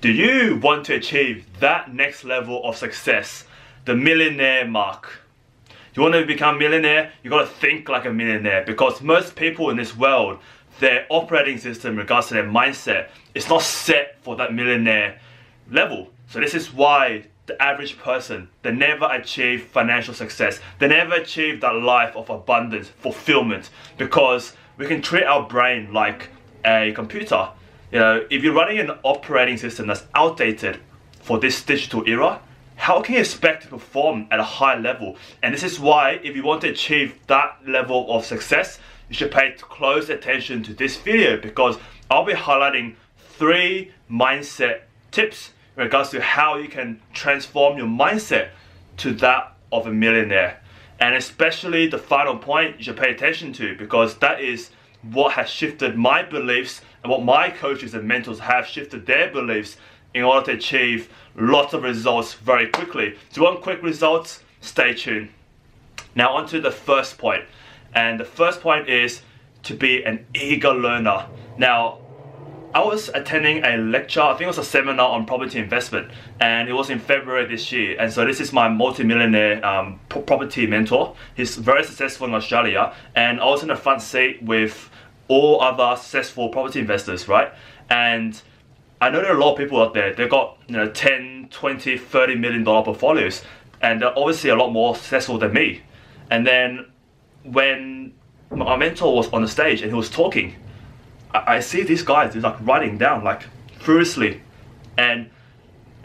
Do you want to achieve that next level of success, the millionaire mark? You want to become a millionaire, you got to think like a millionaire, because most people in this world, their operating system in regards to their mindset is not set for that millionaire level. So this is why the average person, they never achieve financial success. They never achieve that life of abundance, fulfillment, because we can treat our brain like a computer. You know, if you're running an operating system that's outdated for this digital era, how can you expect to perform at a high level? And this is why, if you want to achieve that level of success, you should pay close attention to this video, because I'll be highlighting 3 mindset tips in regards to how you can transform your mindset to that of a millionaire. And especially the final point you should pay attention to, because that is what has shifted my beliefs and what my coaches and mentors have shifted their beliefs in order to achieve lots of results very quickly. So you want quick results? Stay tuned. Now on to the first point. And the first point is to be an eager learner. Now, I was attending a lecture, I think it was a seminar on property investment, and it was in February this year. And so this is my multi-millionaire property mentor. He's very successful in Australia, and I was in the front seat with all other successful property investors, right? And I know there are a lot of people out there, they've got 10, 20, $30 million portfolios, and they're obviously a lot more successful than me. And then when my mentor was on the stage and he was talking, I see these guys, they're like writing down like furiously, and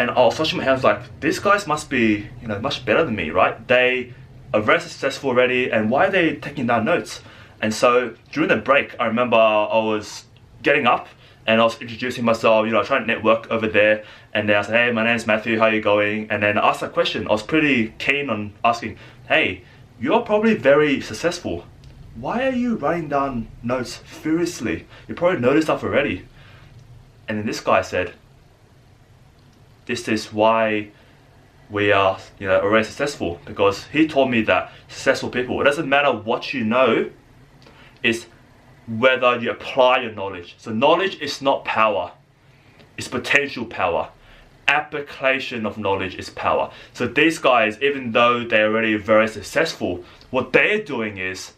I was touching my hands like, these guys must be much better than me, right? They are very successful already, and why are they taking down notes? And so during the break, I remember I was getting up and I was introducing myself, trying to network over there, and then I said, hey, my name's Matthew, how are you going? And then I asked that question. I was pretty keen on asking, hey, you're probably very successful. Why are you writing down notes furiously? You probably know this stuff already. And then this guy said, this is why we are already successful, because he told me that successful people, it doesn't matter what you know, it's whether you apply your knowledge. So knowledge is not power, it's potential power. Application of knowledge is power. So these guys, even though they're already very successful, what they're doing is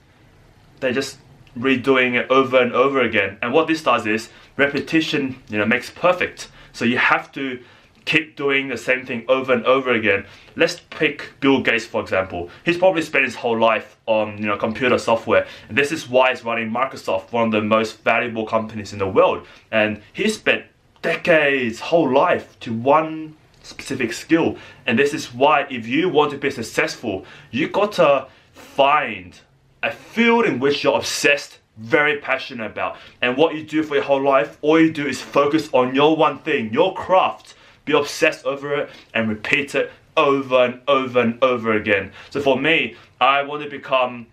they're just redoing it over and over again. And what this does is repetition makes perfect. So you have to keep doing the same thing over and over again. Let's pick Bill Gates, for example. He's probably spent his whole life on computer software, and this is why he's running Microsoft, one of the most valuable companies in the world. And he spent decades, whole life to one specific skill. And this is why, if you want to be successful, you got to find a field in which you're obsessed, very passionate about. And what you do for your whole life, all you do is focus on your one thing, your craft. Be obsessed over it and repeat it over and over and over again. So for me, I want to become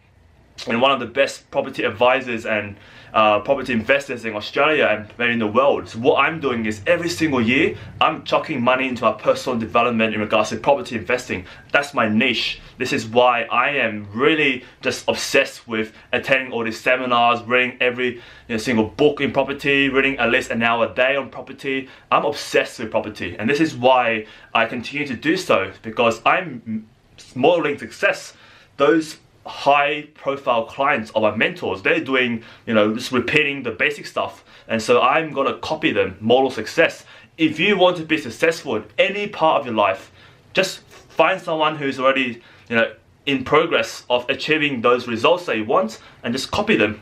one of the best property advisors and property investors in Australia and maybe in the world. So what I'm doing is every single year, I'm chucking money into my personal development in regards to property investing. That's my niche. This is why I am really just obsessed with attending all these seminars, reading every single book in property, reading at least an hour a day on property. I'm obsessed with property, and this is why I continue to do so, because I'm modeling success. Those high profile clients or my mentors, they're doing just repeating the basic stuff, and so I'm gonna copy them, model success. If you want to be successful in any part of your life, just find someone who's already in progress of achieving those results that you want and just copy them.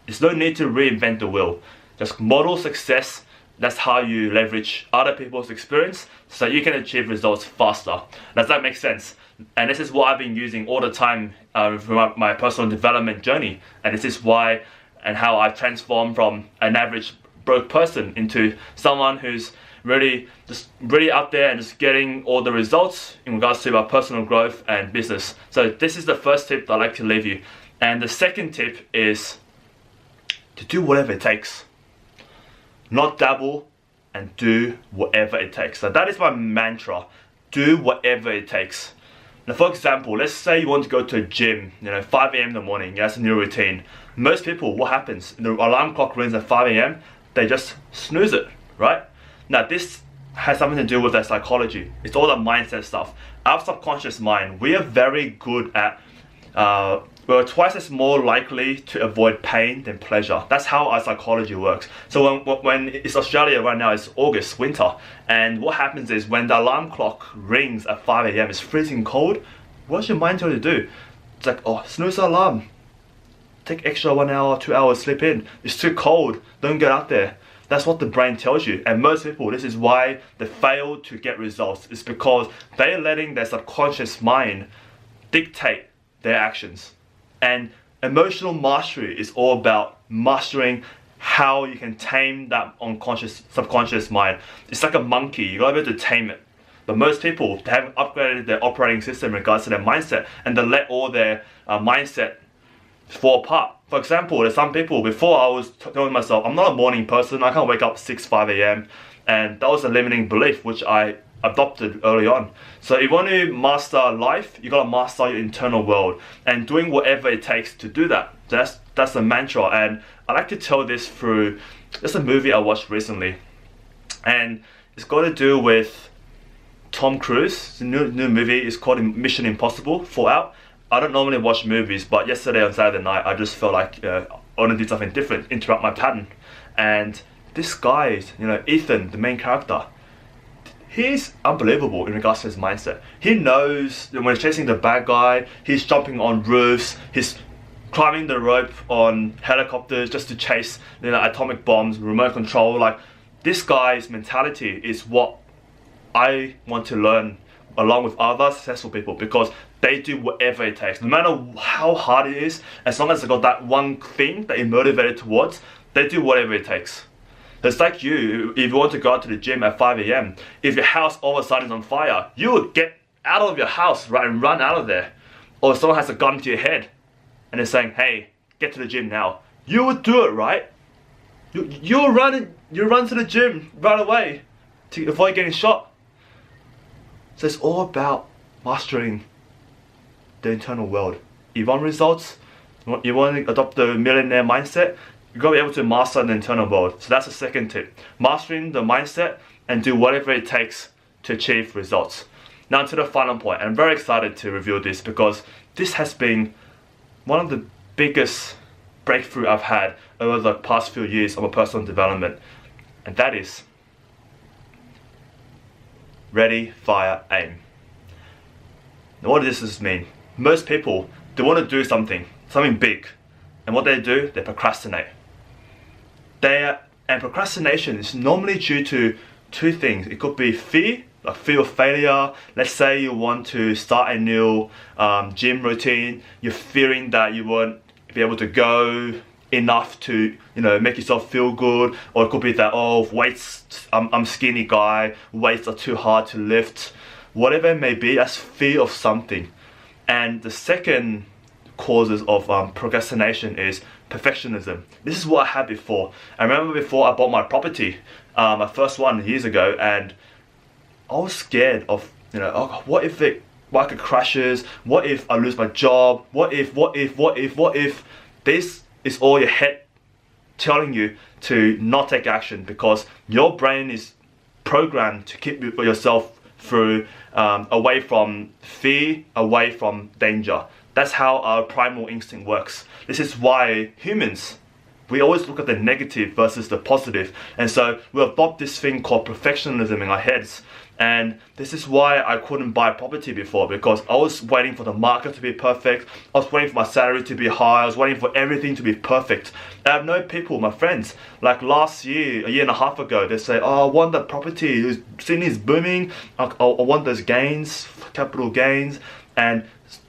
There's no need to reinvent the wheel. Just model success. That's how you leverage other people's experience so that you can achieve results faster. Does that make sense? And this is what I've been using all the time for my personal development journey. And this is why and how I've transformed from an average broke person into someone who's really out there and just getting all the results in regards to our personal growth and business. So this is the first tip that I'd like to leave you. And the second tip is to do whatever it takes. Not dabble, and do whatever it takes. So that is my mantra. Do whatever it takes. Now, for example, let's say you want to go to a gym, 5 a.m. in the morning, that's a new routine. Most people, what happens? The alarm clock rings at 5 a.m., they just snooze it, right? Now this has something to do with their psychology. It's all the mindset stuff. Our subconscious mind, we are very good at, we're twice as more likely to avoid pain than pleasure. That's how our psychology works. So when it's Australia right now, it's August, winter, and what happens is when the alarm clock rings at 5 a.m, it's freezing cold, what's your mind tell you to do? It's like, oh, snooze the alarm. Take extra 1 hour, 2 hours, sleep in. It's too cold, don't get out there. That's what the brain tells you. And most people, this is why they fail to get results. It's because they're letting their subconscious mind dictate their actions. And emotional mastery is all about mastering how you can tame that subconscious mind. It's like a monkey, you gotta be able to tame it. But most people, they haven't upgraded their operating system in regards to their mindset, and they let all their mindset fall apart. For example, there's some people, before I was telling myself, I'm not a morning person, I can't wake up 6, 5 a.m. And that was a limiting belief, which I adopted early on. So if you want to master life, you gotta master your internal world, and doing whatever it takes to do that. That's the mantra. And I like to tell this through, there's a movie I watched recently, and it's got to do with Tom Cruise. The new movie is called Mission Impossible, Fallout. I don't normally watch movies, but yesterday on Saturday night, I just felt like I want to do something different, interrupt my pattern. And this guy, Ethan, the main character, he's unbelievable in regards to his mindset. He knows that when he's chasing the bad guy, he's jumping on roofs, he's climbing the rope on helicopters just to chase atomic bombs, remote control. Like, this guy's mentality is what I want to learn along with other successful people, because they do whatever it takes. No matter how hard it is, as long as they got that one thing that you're motivated towards, they do whatever it takes. It's like you, if you want to go out to the gym at 5 a.m, if your house all of a sudden is on fire, you would get out of your house, right, and run out of there. Or someone has a gun to your head and they're saying, hey, get to the gym now. You would do it, right? You run to the gym right away to avoid getting shot. So it's all about mastering the internal world. If you want results, you want to adopt the millionaire mindset, you gotta be able to master the internal world. So that's the second tip. Mastering the mindset and do whatever it takes to achieve results. Now to the final point. I'm very excited to reveal this because this has been one of the biggest breakthrough I've had over the past few years of my personal development. And that is ready, fire, aim. Now what does this mean? Most people, they want to do something big. And what they do, they procrastinate. And procrastination is normally due to two things. It could be fear, like fear of failure. Let's say you want to start a new gym routine. You're fearing that you won't be able to go enough to make yourself feel good. Or it could be that, oh, weights, I'm skinny guy, weights are too hard to lift. Whatever it may be, that's fear of something. And the second causes of procrastination is perfectionism. This is what I had before. I remember before I bought my property, my first one years ago, and I was scared of, oh, what if the market crashes? What if I lose my job? What if? This is all your head telling you to not take action, because your brain is programmed to keep yourself through away from fear, away from danger. That's how our primal instinct works. This is why humans, we always look at the negative versus the positive. And so we adopt this thing called perfectionism in our heads. And this is why I couldn't buy property before, because I was waiting for the market to be perfect. I was waiting for my salary to be high. I was waiting for everything to be perfect. And I've known people, my friends, like last year, a year and a half ago, they say, oh, I want that property. Sydney is booming. I want those gains, capital gains. And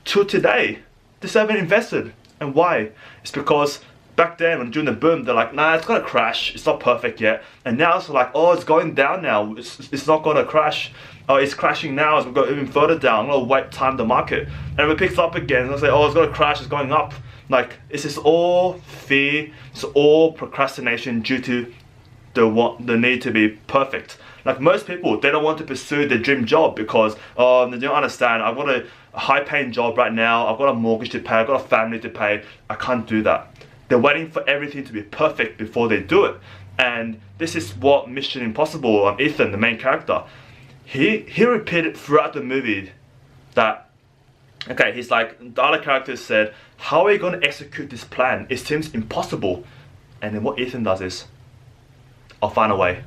to today, they still haven't invested. And why? It's because back then, during the boom, they're like, nah, it's gonna crash, it's not perfect yet. And now it's like, oh, it's going down now, it's not gonna crash. Oh, it's crashing now, it's gonna go even further down, I'm gonna wait time the market. And if it picks up again, they'll say, oh, it's gonna crash, it's going up. Like, this is all fear, it's all procrastination due to the need to be perfect. Like most people, they don't want to pursue their dream job because, oh, they don't understand, I've got a high paying job right now, I've got a mortgage to pay, I've got a family to pay, I can't do that. They're waiting for everything to be perfect before they do it. And this is what Mission Impossible, Ethan, the main character, he repeated throughout the movie that, okay, he's like, the other characters said, how are you going to execute this plan? It seems impossible. And then what Ethan does is, I'll find a way.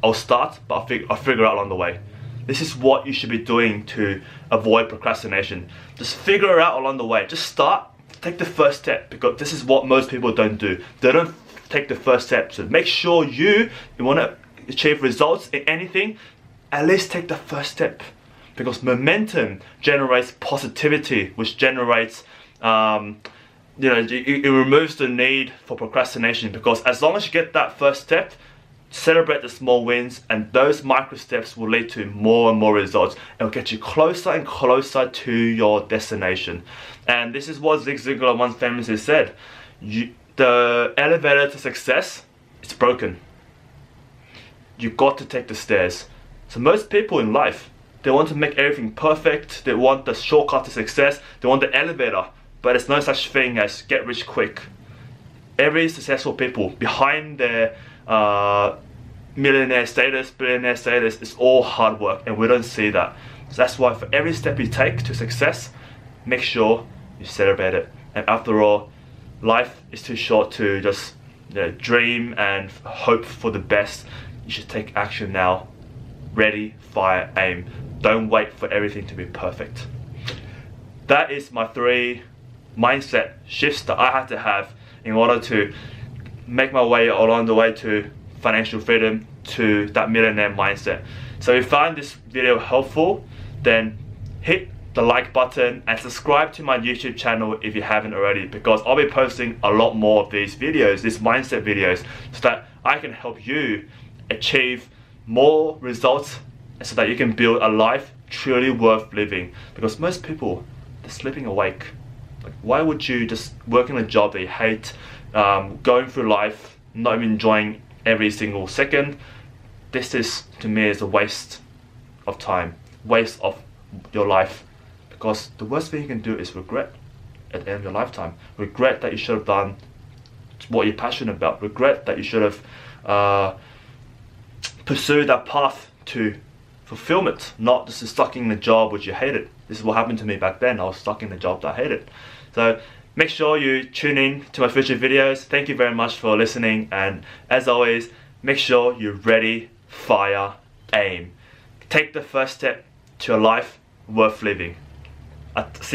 I'll start, but I'll figure out along the way. This is what you should be doing to avoid procrastination. Just figure it out along the way. Just start, take the first step, because this is what most people don't do. They don't take the first step. So make sure you want to achieve results in anything, at least take the first step. Because momentum generates positivity, which generates, it removes the need for procrastination. Because as long as you get that first step, celebrate the small wins, and those micro steps will lead to more and more results. It will get you closer and closer to your destination. And this is what Zig Ziglar once famously said: the elevator to success is broken. You got to take the stairs. So most people in life, they want to make everything perfect. They want the shortcut to success. They want the elevator, but there's no such thing as get rich quick. Every successful people behind their millionaire status, billionaire status, is all hard work, and we don't see that. So that's why for every step you take to success, make sure you celebrate it. And after all, life is too short to just dream and hope for the best. You should take action now. Ready, fire, aim. Don't wait for everything to be perfect. That is my 3 mindset shifts that I had to have in order to make my way along the way to financial freedom, to that millionaire mindset. So if you find this video helpful, then hit the like button and subscribe to my YouTube channel if you haven't already, because I'll be posting a lot more of these videos, these mindset videos, so that I can help you achieve more results, so that you can build a life truly worth living. Because most people, they're sleeping awake. Like, why would you just work in a job that you hate, going through life, not even enjoying every single second? This is, to me, is a waste of time, waste of your life. Because the worst thing you can do is regret at the end of your lifetime. Regret that you should have done what you're passionate about. Regret that you should have pursued that path to fulfillment, not just stuck in a job which you hated. This is what happened to me back then. I was stuck in a job that I hated. So make sure you tune in to my future videos. Thank you very much for listening, and as always, make sure you're ready, fire, aim. Take the first step to a life worth living. See